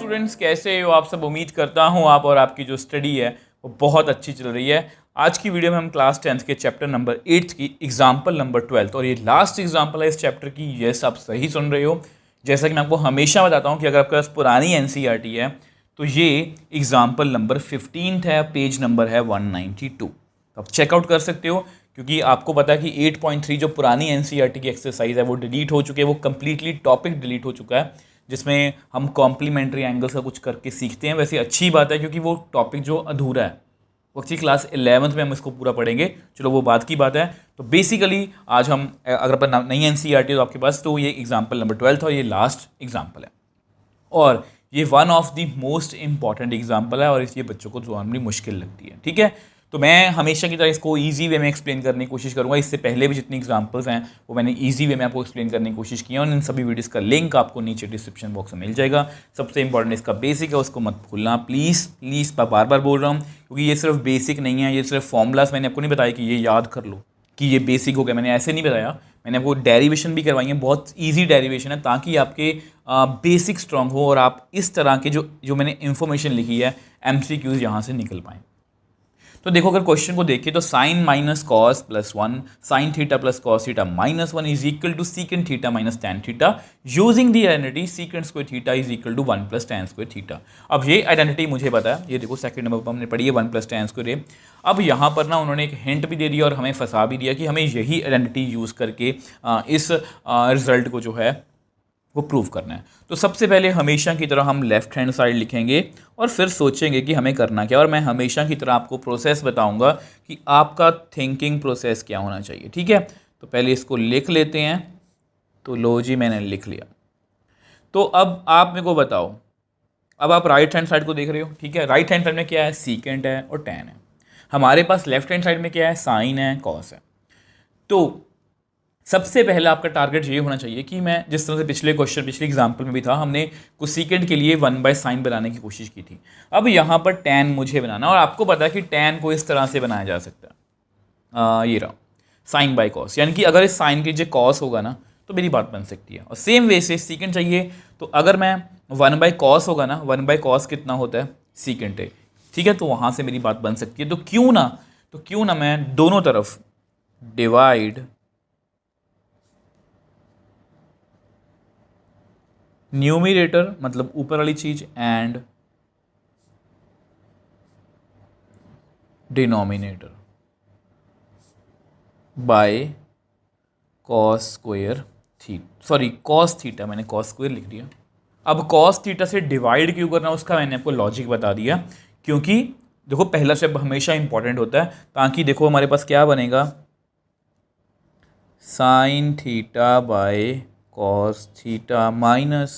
Students, कैसे हो आप सब। उम्मीद करता हूँ आप और आपकी जो स्टडी है वो बहुत अच्छी चल रही है। आज की वीडियो में हम क्लास 10th के चैप्टर नंबर 8 की एग्जाम्पल नंबर 12 और ये लास्ट एग्जाम्पल है इस चैप्टर की। यस, आप सही सुन रहे हो। जैसा कि मैं आपको हमेशा बताता हूँ कि अगर आपके पास पुरानी NCERT है तो ये एग्जाम्पल नंबर 15 है, पेज नंबर है 192। तो आप चेकआउट कर सकते हो, क्योंकि आपको पता है कि 8.3 जो पुरानी NCERT की एक्सरसाइज है वो डिलीट हो चुकी है, वो कंप्लीटली टॉपिक डिलीट हो चुका है, जिसमें हम कॉम्प्लीमेंट्री एंगल्स का कुछ करके सीखते हैं। वैसे अच्छी बात है, क्योंकि वो टॉपिक जो अधूरा है वो अच्छी क्लास 11th में हम इसको पूरा पढ़ेंगे। चलो वो बात की बात है। तो बेसिकली आज हम, अगर अपन नई NCERT है तो आपके पास, तो ये एग्जाम्पल नंबर 12 था और ये लास्ट एग्जाम्पल है और ये one of the most important example है और ये बच्चों को नॉर्मली मुश्किल लगती है। ठीक है, तो मैं हमेशा की तरह इसको इजी वे में एक्सप्लेन करने की कोशिश करूंगा। इससे पहले भी जितनी एग्जाम्पल्स हैं वो मैंने इजी वे में आपको एक्सप्लेन करने की कोशिश की है और इन सभी वीडियोस का लिंक आपको नीचे डिस्क्रिप्शन बॉक्स में मिल जाएगा। सबसे इंपॉर्टेंट इसका बेसिक है, उसको मत भूलना प्लीज़ प्लीज़। मैं बार बार बोल रहा हूँ, क्योंकि ये सिर्फ बेसिक नहीं है, ये सिर्फ फॉर्मूलाज मैंने आपको नहीं बताया कि ये याद कर लो कि ये बेसिक हो गया। मैंने ऐसे नहीं बताया, मैंने आपको डेरिवेशन भी करवाई है, बहुत ईजी डेरिवेशन है, ताकि आपके बेसिक स्ट्रांग हो और आप इस तरह के जो मैंने इन्फॉर्मेशन लिखी है MCQs यहाँ से निकल पाएँ। तो देखो, अगर क्वेश्चन को देखिए तो sine minus cos plus 1 sine theta plus cos theta minus 1 is equal to secant theta minus tan theta using the identity secant square theta is equal to 1 plus tan square theta. अब ये identity मुझे पता है, ये देखो second number पर हमने पढ़ी है 1 प्लस टैन स्क्वायर। अब यहाँ पर ना उन्होंने एक हिंट भी दे दिया और हमें फंसा भी दिया कि हमें यही आइडेंटिटी यूज़ करके इस रिजल्ट को जो है वो प्रूव करना है। तो सबसे पहले हमेशा की तरह हम लेफ्ट हैंड साइड लिखेंगे और फिर सोचेंगे कि हमें करना क्या, और मैं हमेशा की तरह आपको प्रोसेस बताऊंगा कि आपका थिंकिंग प्रोसेस क्या होना चाहिए। ठीक है, तो पहले इसको लिख लेते हैं। तो लो जी, मैंने लिख लिया। तो अब आप मेरे को बताओ, अब आप राइट हैंड साइड को देख रहे हो। ठीक है, राइट हैंड साइड में क्या है, सीकेंट है और टैन है। हमारे पास लेफ्ट हैंड साइड में क्या है, साइन है, कॉस है। तो सबसे पहले आपका टारगेट ये होना चाहिए कि मैं जिस तरह से पिछले एग्जाम्पल में भी था, हमने कुछ सेकंड के लिए 1 बाय साइन बनाने की कोशिश की थी। अब यहाँ पर टैन मुझे बनाना, और आपको पता है कि टैन को इस तरह से बनाया जा सकता है, ये रहा साइन बाय कॉस, यानी कि अगर इस साइन के जो कॉस होगा ना तो मेरी बात बन सकती है। और सेम वे से सीकेंड चाहिए, तो अगर मैं 1 बाय कॉस होगा ना, 1 बाय कॉस कितना होता है, सीकेंड है। ठीक है, तो वहाँ से मेरी बात बन सकती है। तो क्यों ना मैं दोनों तरफ डिवाइड न्यूमिरेटर मतलब ऊपर वाली चीज and denominator by cos square cos theta, मैंने कॉस स्क्वायर लिख दिया। अब कॉस थीटा से डिवाइड क्यों करना, उसका मैंने आपको लॉजिक बता दिया। क्योंकि देखो, पहला स्टेप हमेशा इंपॉर्टेंट होता है, ताकि देखो हमारे पास क्या बनेगा, sine theta by cos theta minus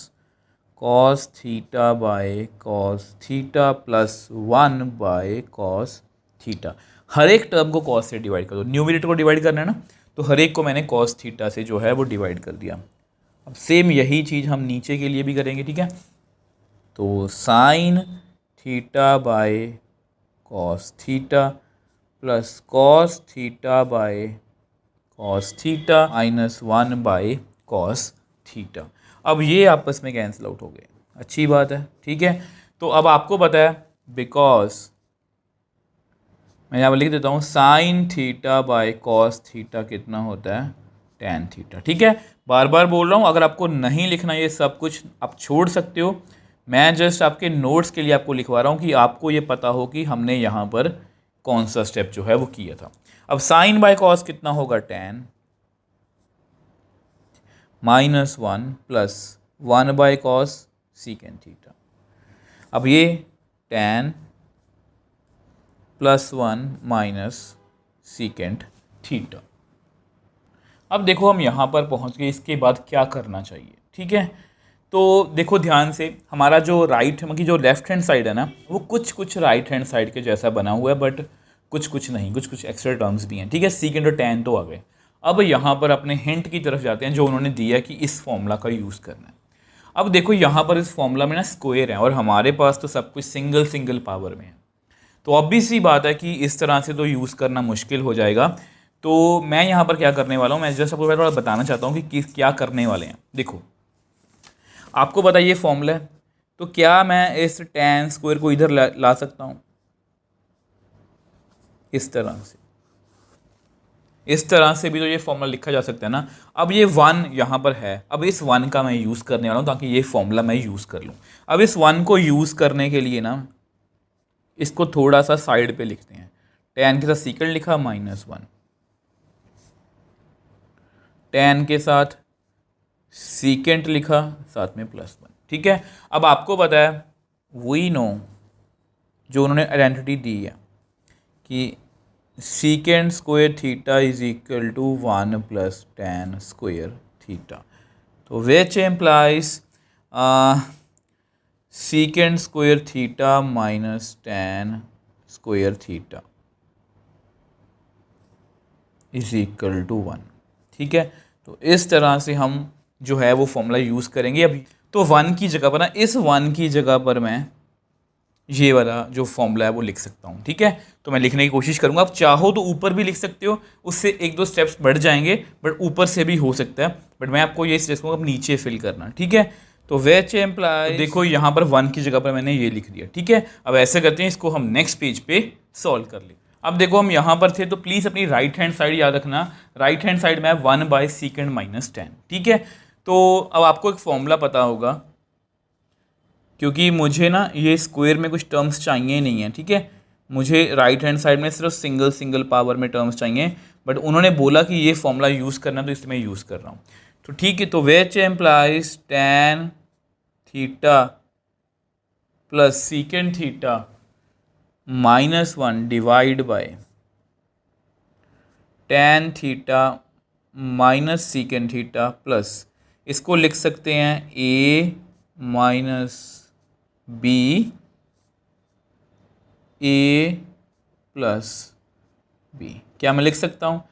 cos theta by cos theta plus 1 by cos theta. हर एक टर्म को कॉस से डिवाइड कर दो, न्यूमरेटर को डिवाइड करना है ना, तो हर एक को मैंने कॉस थीटा से जो है वो डिवाइड कर दिया। अब सेम यही चीज़ हम नीचे के लिए भी करेंगे। ठीक है, तो sign theta by cos theta plus cos theta by cos theta minus 1 by cos theta. अब ये आपस में कैंसिल आउट हो गए, अच्छी बात है। ठीक है, तो अब आपको पता है, बिकॉज मैं यहाँ पर लिख देता हूँ sign theta by cos theta कितना होता है, टैन थीटा। ठीक है, बार बार बोल रहा हूँ, अगर आपको नहीं लिखना ये सब कुछ आप छोड़ सकते हो। मैं जस्ट आपके नोट्स के लिए आपको लिखवा रहा हूँ कि आपको ये पता हो कि हमने यहाँ पर कौन सा स्टेप जो है वो किया था। अब साइन बाय कॉस कितना होगा, tan minus 1 plus 1 by cos secant theta. अब ये ten plus 1 minus secant theta. अब देखो हम यहाँ पर पहुँच गए, इसके बाद क्या करना चाहिए। ठीक है, तो देखो ध्यान से, हमारा जो जो लेफ्ट हैंड साइड है ना, वो कुछ राइट हैंड साइड के जैसा बना हुआ है, बट कुछ नहीं, कुछ एक्स्ट्रा टर्म्स भी हैं। ठीक है, सीकेंड और टैन तो आ गए। अब यहाँ पर अपने हिंट की तरफ जाते हैं, जो उन्होंने दिया कि इस फॉर्मूला का यूज़ करना है। अब देखो यहाँ पर इस फॉर्मूला में ना स्क्वायर है और हमारे पास तो सब कुछ सिंगल पावर में है, तो ऑब्वियस सी बात है कि इस तरह से तो यूज़ करना मुश्किल हो जाएगा। तो मैं यहाँ पर क्या करने वाला हूँ, मैं जस्ट आपको थोड़ा बताना चाहता हूँ कि क्या करने वाले हैं। देखो, आपको पता है ये फॉर्मूला है, तो क्या मैं इस tan स्क्वायर को इधर ला सकता हूँ इस तरह से? इस तरह से भी तो ये फॉर्मूला लिखा जा सकता है ना। अब ये 1 यहाँ पर है, अब इस 1 का मैं यूज़ करने वाला हूँ ताकि ये फॉर्मूला मैं यूज़ कर लूँ। अब इस 1 को यूज़ करने के लिए ना इसको थोड़ा सा साइड पे लिखते हैं। tan के साथ सीकेंट लिखा -1, tan के साथ सीकेंट लिखा साथ में +1। ठीक है, अब आपको पता है वी नो, जो उन्होंने आइडेंटिटी दी है कि secant square theta is equal to 1 + tan square theta, तो which implies secant square theta minus tan square theta is equal to 1। ठीक है, तो इस तरह से हम जो है वो फॉर्मूला यूज़ करेंगे। अब तो 1 की जगह पर ना, इस 1 की जगह पर मैं ये वाला जो फॉर्मूला है वो लिख सकता हूँ। ठीक है, तो मैं लिखने की कोशिश करूँगा। आप चाहो तो ऊपर भी लिख सकते हो, उससे 1-2 स्टेप्स बढ़ जाएंगे, बट ऊपर से भी हो सकता है, बट मैं आपको ये सजेस्ट करूँगा अब नीचे फिल करना। ठीक है, तो विच एम्प्लाइज, तो देखो यहाँ पर 1 की जगह पर मैंने ये लिख दिया। ठीक है, अब ऐसे करते हैं, इसको हम नेक्स्ट पेज पे सॉल्व कर लें। अब देखो हम यहाँ पर थे, तो प्लीज़ अपनी राइट हैंड साइड याद रखना। राइट हैंड साइड में 1/sec - tan। ठीक है, तो अब आपको एक फॉर्मूला पता होगा, क्योंकि मुझे ना ये स्क्वायर में कुछ टर्म्स चाहिए नहीं है। ठीक है, मुझे राइट हैंड साइड में सिर्फ सिंगल पावर में टर्म्स चाहिए, बट उन्होंने बोला कि ये फॉर्मूला यूज़ करना, तो इसलिए मैं यूज़ कर रहा हूँ। तो ठीक है, तो which employees tan theta plus secant theta -1 divide by tan theta minus secant theta plus, इसको लिख सकते हैं a minus b a plus b। क्या मैं लिख सकता हूँ?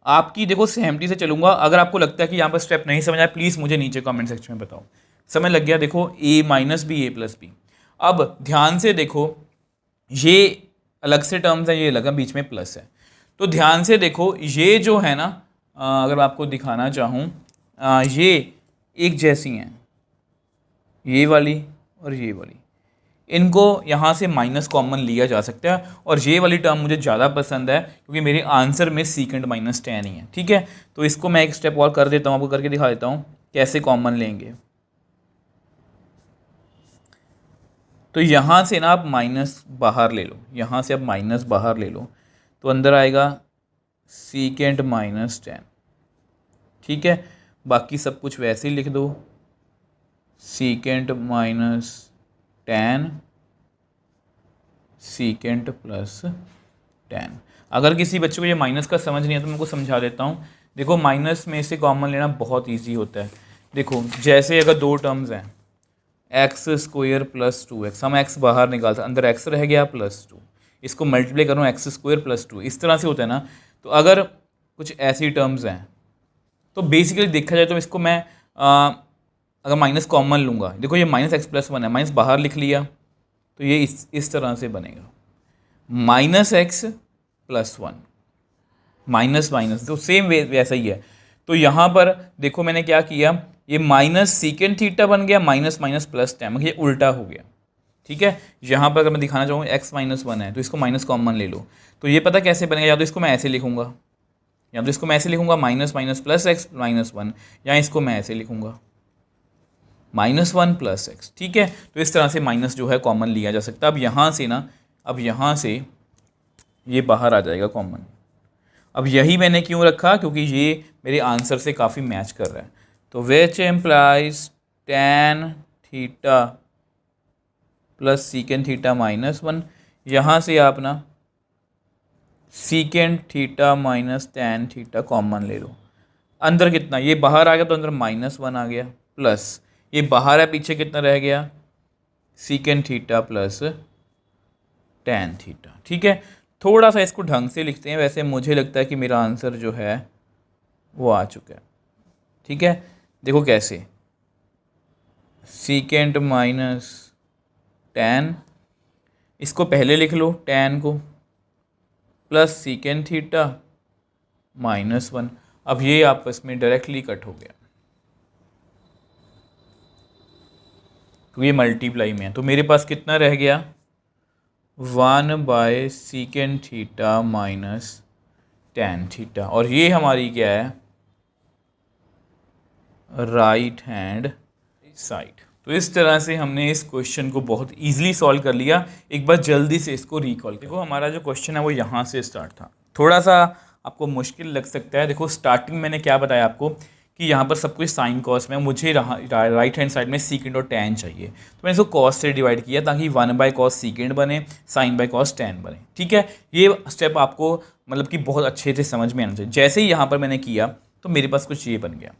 आपकी देखो सहमति से चलूंगा। अगर आपको लगता है कि यहाँ पर स्टेप नहीं समझ आया, प्लीज़ मुझे नीचे कमेंट सेक्शन में बताओ। समझ लग गया? देखो a minus B a plus B. अब ध्यान से देखो, ये अलग से टर्म्स है, ये अलग है, बीच में प्लस है। तो ध्यान से देखो, ये जो है ना, अगर मैं आपको दिखाना चाहूँ, ये एक जैसी हैं, ये वाली और ये वाली। इनको यहाँ से माइनस कॉमन लिया जा सकता है, और ये वाली टर्म मुझे ज़्यादा पसंद है क्योंकि मेरे आंसर में सीकेंट माइनस tan ही है। ठीक है, तो इसको मैं एक स्टेप और कर देता हूँ, आपको करके दिखा देता हूँ कैसे कॉमन लेंगे। तो यहाँ से ना आप माइनस बाहर ले लो, यहाँ से आप माइनस बाहर ले लो, तो अंदर आएगा सीकेंट माइनस tan। ठीक है, बाकी सब कुछ वैसे ही लिख दो, secant minus tan secant plus tan। अगर किसी बच्चे को ये माइनस का समझ नहीं है तो मैं उनको समझा देता हूँ। देखो माइनस में से कॉमन लेना बहुत इजी होता है। देखो जैसे अगर दो टर्म्स हैं, एक्स स्क्वायर प्लस 2x, हम x बाहर निकालते, अंदर x रह गया प्लस 2, इसको मल्टीप्लाई करूँ एक्स स्क्वायर प्लस 2, इस तरह से होता है ना। तो अगर कुछ ऐसी टर्म्स हैं तो बेसिकली देखा जाए तो इसको मैं अगर माइनस कॉमन लूँगा, देखो ये -x+1 है, माइनस बाहर लिख लिया, तो ये इस तरह से बनेगा -x+1, माइनस माइनस, तो सेम वैसा ही है। तो यहाँ पर देखो मैंने क्या किया, ये माइनस सीकेंट थीटा बन गया, माइनस माइनस प्लस tan, ये उल्टा हो गया। ठीक है, यहाँ पर अगर मैं दिखाना चाहूँ x-1 है तो इसको माइनस कॉमन ले लो, तो ये पता कैसे बनेगा, या तो इसको मैं ऐसे लिखूँगा, या तो इसको मैं ऐसे लिखूँगा माइनस माइनस प्लस x -1, या इसको मैं ऐसे लिखूँगा -1 + x। ठीक है, तो इस तरह से माइनस जो है कॉमन लिया जा सकता है। अब यहाँ से ना, अब यहाँ से ये बाहर आ जाएगा कॉमन। अब यही मैंने क्यों रखा, क्योंकि ये मेरे आंसर से काफ़ी मैच कर रहा है। तो which employees tan theta plus secant theta -1, यहाँ से आप ना secant theta minus tan theta common ले लो। अंदर कितना, ये बाहर आ गया तो अंदर -1 आ गया, प्लस ये बाहर है, पीछे कितना रह गया, secant theta plus tan theta. ठीक है, थोड़ा सा इसको ढंग से लिखते हैं, वैसे मुझे लगता है कि मेरा आंसर जो है वो आ चुका है। ठीक है, देखो कैसे, सीकेंट माइनस tan, इसको पहले लिख लो tan को, प्लस सीकेंट थीटा -1। अब ये आपस में डायरेक्टली कट हो गया, क्योंकि ये मल्टीप्लाई में है। तो मेरे पास कितना रह गया 1/sec theta minus tan theta, और ये हमारी क्या है राइट हैंड साइड। तो इस तरह से हमने इस क्वेश्चन को बहुत इजीली सॉल्व कर लिया। एक बार जल्दी से इसको रिकॉल देखो, हमारा जो क्वेश्चन है वो यहाँ से स्टार्ट था। थोड़ा सा आपको मुश्किल लग सकता है। देखो स्टार्टिंग मैंने क्या बताया आपको कि यहाँ पर सब कुछ साइन कॉस में, मुझे राइट हैंड साइड में सीकेंड और टैन चाहिए, तो मैंने इसको कॉस से डिवाइड किया ताकि 1/cos सीकेंड बने, sin/cos टैन बने। ठीक है, ये स्टेप आपको मतलब कि बहुत अच्छे से समझ में आना चाहिए। जैसे ही यहाँ पर मैंने किया तो मेरे पास कुछ ये बन गया।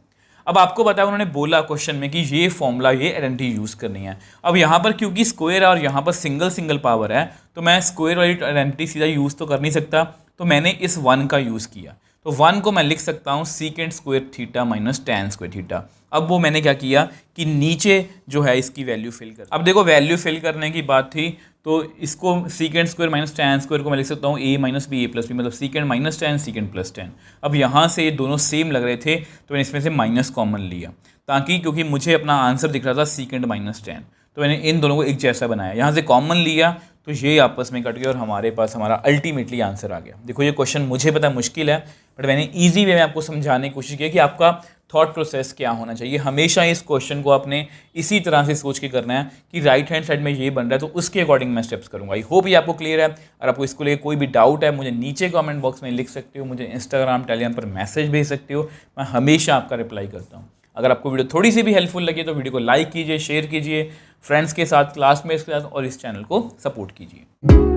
अब आपको पता है उन्होंने बोला क्वेश्चन में कि ये फॉर्मूला, ये आइडेंटिटी यूज़ करनी है। अब यहाँ पर क्योंकि स्क्वायर है और यहाँ पर सिंगल पावर है, तो मैं स्क्वायर वाली आइडेंटिटी सीधा यूज़ तो कर नहीं सकता, तो मैंने इस 1 का यूज़ किया। तो 1 को मैं लिख सकता हूँ सीकेंड square theta minus tan square theta. अब वो मैंने क्या किया कि नीचे जो है इसकी वैल्यू फिल कर, अब देखो वैल्यू फिल करने की बात थी, तो इसको secant square minus tan square को मैं लिख सकता हूँ a minus B a plus B, मतलब secant minus tan secant plus tan. अब यहाँ से ये दोनों सेम लग रहे थे तो मैंने इसमें से माइनस कॉमन लिया, ताकि क्योंकि मुझे अपना आंसर दिख रहा था सीकेंड माइनस टैन, तो मैंने इन दोनों को एक जैसा बनाया, यहाँ से कॉमन लिया तो ये आपस में कट गया और हमारे पास हमारा अल्टीमेटली आंसर आ गया। देखो ये क्वेश्चन मुझे पता मुश्किल है, बट मैंने इजी वे में आपको समझाने की कोशिश की कि आपका थॉट प्रोसेस क्या होना चाहिए। हमेशा इस क्वेश्चन को आपने इसी तरह से सोच के करना है कि राइट हैंड साइड में ये बन रहा है तो उसके अकॉर्डिंग मैं स्टेप्स करूँगा। आई होप ये आपको क्लियर है। अगर आपको इसको लेकर कोई भी डाउट है मुझे नीचे कमेंट बॉक्स में लिख सकते हो, मुझे इंस्टाग्राम टेलीग्राम पर मैसेज भेज सकते हो, मैं हमेशा आपका रिप्लाई करता हूँ। अगर आपको वीडियो थोड़ी सी भी हेल्पफुल लगी तो वीडियो को लाइक कीजिए, शेयर कीजिए फ्रेंड्स के साथ, क्लासमेट्स के साथ, और इस चैनल को सपोर्ट कीजिए।